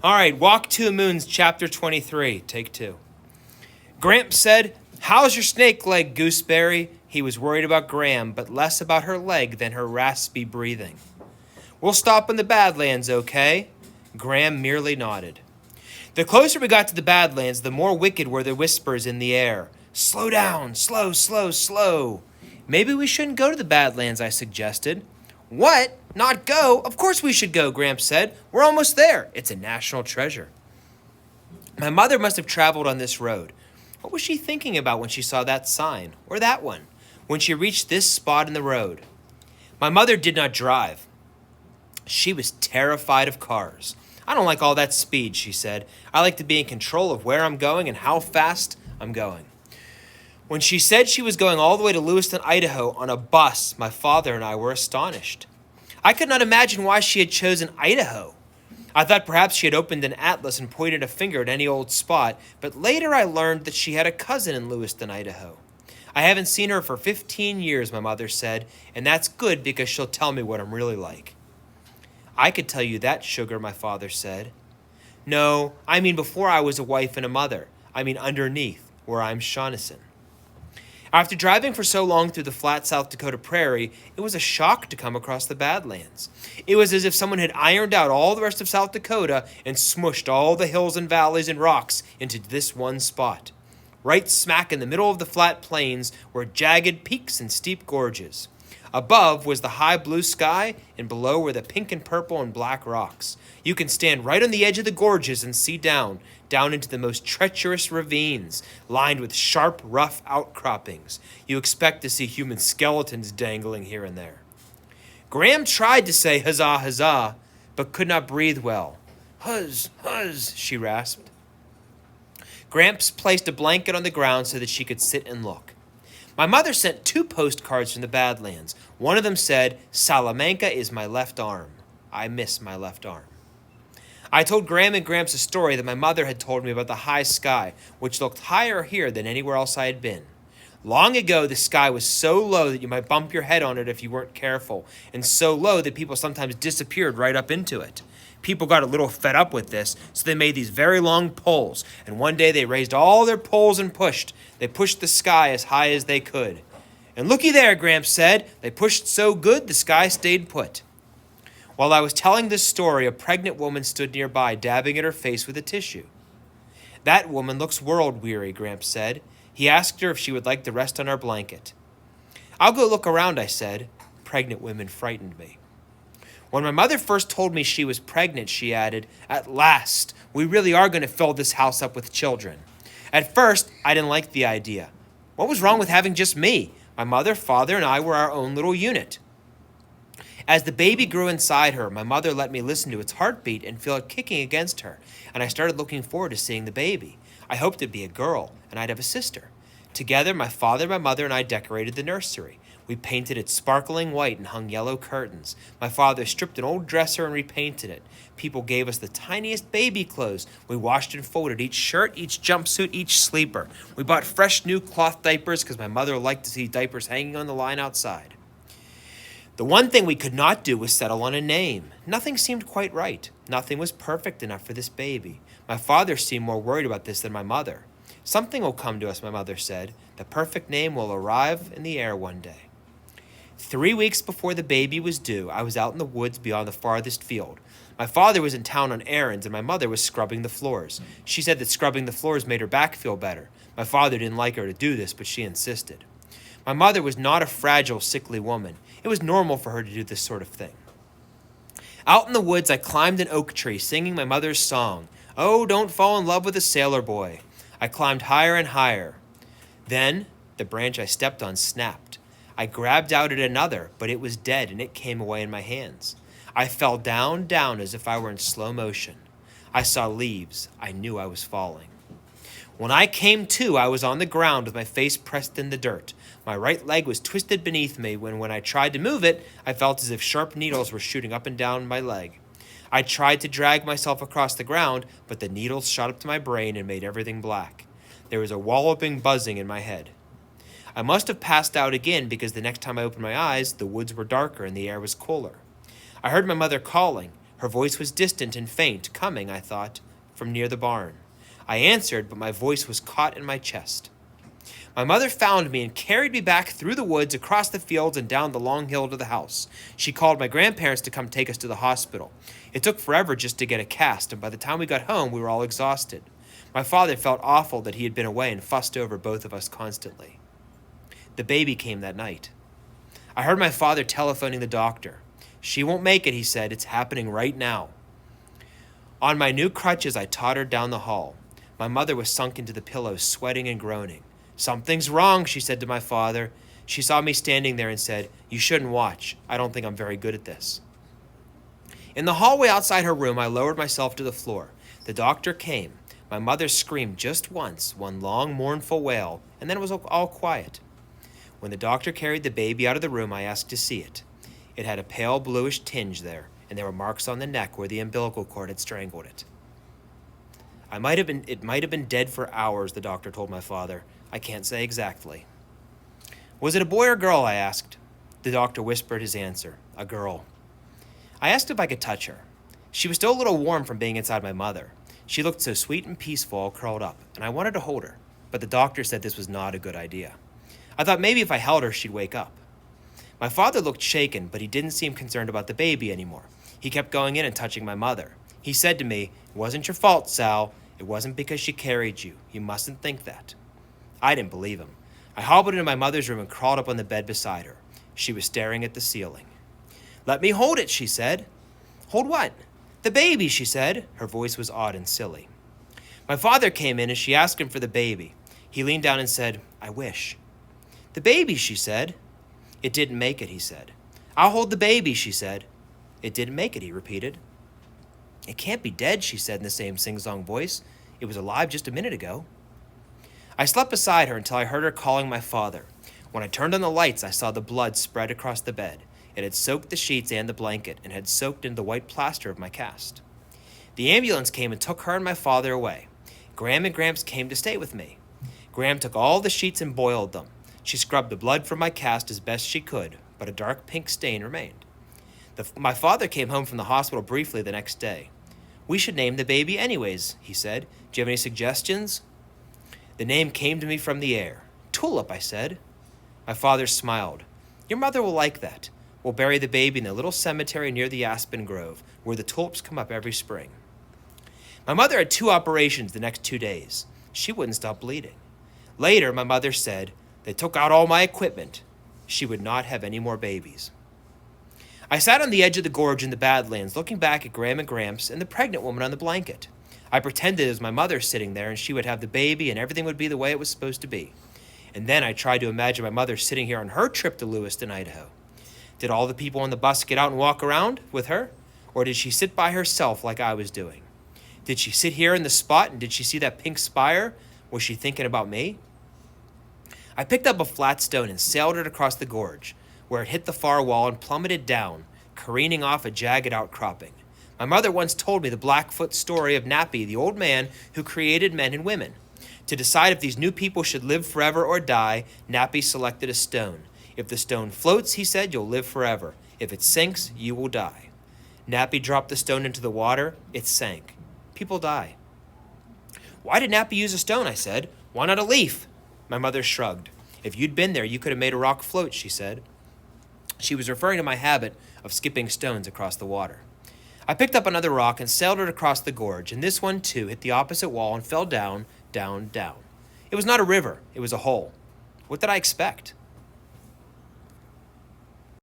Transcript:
All right, Walk Two Moons, chapter 23, take 2. Gramps said, "How's your snake leg, Gooseberry?" He was worried about Gram, but less about her leg than her raspy breathing. "We'll stop in the Badlands, okay?" Gram merely nodded. The closer we got to the Badlands, the more wicked were the whispers in the air. "Slow down, slow, slow, slow." "Maybe we shouldn't go to the Badlands," I suggested. "What? Not go? Of course we should go," Gramps said. "We're almost there. It's a national treasure." My mother must have traveled on this road. What was she thinking about when she saw that sign, or that one, when she reached this spot in the road? My mother did not drive. She was terrified of cars. "I don't like all that speed," she said. "I like to be in control of where I'm going and how fast I'm going." When she said she was going all the way to Lewiston, Idaho on a bus, my father and I were astonished. I could not imagine why she had chosen Idaho. I thought perhaps she had opened an atlas and pointed a finger at any old spot, but later I learned that she had a cousin in Lewiston, Idaho. "I haven't seen her for 15 years, my mother said, "and that's good because she'll tell me what I'm really like." "I could tell you that, sugar," my father said. "No, I mean before I was a wife and a mother. I mean underneath, where I'm Shaughnessy." After driving for so long through the flat South Dakota prairie, it was a shock to come across the Badlands. It was as if someone had ironed out all the rest of South Dakota and smushed all the hills and valleys and rocks into this one spot. Right smack in the middle of the flat plains were jagged peaks and steep gorges. Above was the high blue sky, and below were the pink and purple and black rocks. You can stand right on the edge of the gorges and see down into the most treacherous ravines, lined with sharp, rough outcroppings. You expect to see human skeletons dangling here and there. Gram tried to say huzzah, huzzah, but could not breathe well. "Huzz, huzz," she rasped. Gramps placed a blanket on the ground so that she could sit and look. My mother sent 2 postcards from the Badlands. One of them said, "Salamanca is my left arm. I miss my left arm." I told Gram and Gramps a story that my mother had told me about the high sky, which looked higher here than anywhere else I had been. Long ago, the sky was so low that you might bump your head on it if you weren't careful, and so low that people sometimes disappeared right up into it. People got a little fed up with this, so they made these very long poles, and one day they raised all their poles and pushed. They pushed the sky as high as they could. "And looky there," Gramps said. "They pushed so good the sky stayed put." While I was telling this story, a pregnant woman stood nearby, dabbing at her face with a tissue. "That woman looks world-weary," Gramps said. He asked her if she would like to rest on our blanket. "I'll go look around," I said. Pregnant women frightened me. When my mother first told me she was pregnant, she added, "At last, we really are going to fill this house up with children." At first, I didn't like the idea. What was wrong with having just me? My mother, father, and I were our own little unit. As the baby grew inside her, my mother let me listen to its heartbeat and feel it kicking against her, and I started looking forward to seeing the baby. I hoped it'd be a girl, and I'd have a sister. Together, my father, my mother, and I decorated the nursery. We painted it sparkling white and hung yellow curtains. My father stripped an old dresser and repainted it. People gave us the tiniest baby clothes. We washed and folded each shirt, each jumpsuit, each sleeper. We bought fresh new cloth diapers because my mother liked to see diapers hanging on the line outside. The one thing we could not do was settle on a name. Nothing seemed quite right. Nothing was perfect enough for this baby. My father seemed more worried about this than my mother. "Something will come to us," my mother said. "The perfect name will arrive in the air one day." 3 weeks before the baby was due, I was out in the woods beyond the farthest field. My father was in town on errands, and my mother was scrubbing the floors. She said that scrubbing the floors made her back feel better. My father didn't like her to do this, but she insisted. My mother was not a fragile, sickly woman. It was normal for her to do this sort of thing. Out in the woods, I climbed an oak tree, singing my mother's song, "Oh, don't fall in love with a sailor boy." I climbed higher and higher. Then, the branch I stepped on snapped. I grabbed out at another, but it was dead and it came away in my hands. I fell down, down as if I were in slow motion. I saw leaves. I knew I was falling. When I came to, I was on the ground with my face pressed in the dirt. My right leg was twisted beneath me when I tried to move it, I felt as if sharp needles were shooting up and down my leg. I tried to drag myself across the ground, but the needles shot up to my brain and made everything black. There was a walloping buzzing in my head. I must have passed out again because the next time I opened my eyes, the woods were darker and the air was cooler. I heard my mother calling. Her voice was distant and faint, coming, I thought, from near the barn. I answered, but my voice was caught in my chest. My mother found me and carried me back through the woods, across the fields, and down the long hill to the house. She called my grandparents to come take us to the hospital. It took forever just to get a cast, and by the time we got home, we were all exhausted. My father felt awful that he had been away and fussed over both of us constantly. The baby came that night. I heard my father telephoning the doctor. She won't make it, he said. It's happening right now. On my new crutches, I tottered down the hall. My mother was sunk into the pillows, sweating and groaning. Something's wrong, she said to my father. She saw me standing there and said, You shouldn't watch. I don't think I'm very good at this. In the hallway outside her room, I lowered myself to the floor. The doctor came. My mother screamed just once, one long, mournful wail, and then it was all quiet. When the doctor carried the baby out of the room, I asked to see it. It had a pale bluish tinge there, and there were marks on the neck where the umbilical cord had strangled it. It might have been dead for hours, the doctor told my father. I can't say exactly. Was it a boy or girl, I asked. The doctor whispered his answer, a girl. I asked if I could touch her. She was still a little warm from being inside my mother. She looked so sweet and peaceful, all curled up, and I wanted to hold her, but the doctor said this was not a good idea. I thought maybe if I held her, she'd wake up. My father looked shaken, but he didn't seem concerned about the baby anymore. He kept going in and touching my mother. He said to me, It wasn't your fault, Sal. It wasn't because she carried you. You mustn't think that. I didn't believe him. I hobbled into my mother's room and crawled up on the bed beside her. She was staring at the ceiling. Let me hold it, she said. Hold what? The baby, she said. Her voice was odd and silly. My father came in and she asked him for the baby. He leaned down and said, I wish. The baby, she said. It didn't make it, he said. I'll hold the baby, she said. It didn't make it, he repeated. It can't be dead, she said in the same sing-song voice. It was alive just a minute ago. I slept beside her until I heard her calling my father. When I turned on the lights, I saw the blood spread across the bed. It had soaked the sheets and the blanket and had soaked into the white plaster of my cast. The ambulance came and took her and my father away. Graham and Gramps came to stay with me. Graham took all the sheets and boiled them. She scrubbed the blood from my cast as best she could, but a dark pink stain remained. My father came home from the hospital briefly the next day. We should name the baby anyways, he said. Do you have any suggestions? The name came to me from the air. Tulip, I said. My father smiled. Your mother will like that. We'll bury the baby in the little cemetery near the aspen grove, where the tulips come up every spring. My mother had 2 operations the next 2 days. She wouldn't stop bleeding. Later, my mother said, They took out all my equipment. She would not have any more babies. I sat on the edge of the gorge in the Badlands, looking back at Graham and Gramps and the pregnant woman on the blanket. I pretended it was my mother sitting there and she would have the baby and everything would be the way it was supposed to be. And then I tried to imagine my mother sitting here on her trip to Lewiston, Idaho. Did all the people on the bus get out and walk around with her? Or did she sit by herself like I was doing? Did she sit here in the spot and did she see that pink spire? Was she thinking about me? I picked up a flat stone and sailed it across the gorge, where it hit the far wall and plummeted down, careening off a jagged outcropping. My mother once told me the Blackfoot story of Nappy, the old man who created men and women. To decide if these new people should live forever or die, Nappy selected a stone. If the stone floats, he said, you'll live forever. If it sinks, you will die. Nappy dropped the stone into the water. It sank. People die. Why did Nappy use a stone, I said. Why not a leaf? My mother shrugged. If you'd been there, you could have made a rock float, she said. She was referring to my habit of skipping stones across the water. I picked up another rock and sailed it across the gorge, and this one, too, hit the opposite wall and fell down, down, down. It was not a river. It was a hole. What did I expect?